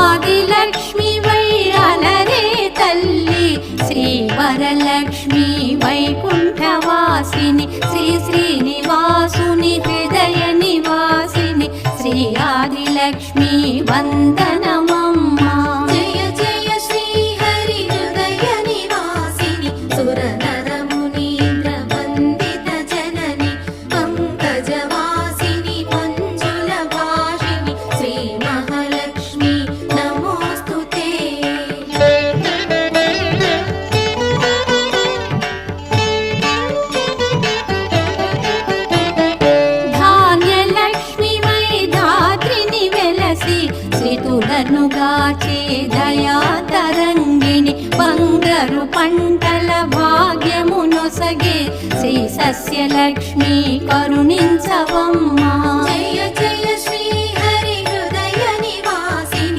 Adilakshmi why అలరే తల్లి శ్రీ వరలక్ష్మి వైకుంఠవాసిని శ్రీ శ్రీనివాసుని హృదయ నివాసిని శ్రీ ఆదిలక్ష్మి వందనమమ్మా. జయ జయ శ్రీ హరి హృదయ నివాసిని సుర నర మునీంద్ర వందిత జనని పంకజవాసిని మంజుల భాషిని శ్రీ మహాలక్ష్మి నమోస్తుతే. ధాన్యలక్ష్మి వై ధాత్రిని వెలసి శ్రీతులను గాచే దయా తరంగిణి బంగారు పంటల భాగ్యమునొసగే శ్రీ సస్యలక్ష్మి కరుణించవమ్మా. జయ జయ శ్రీ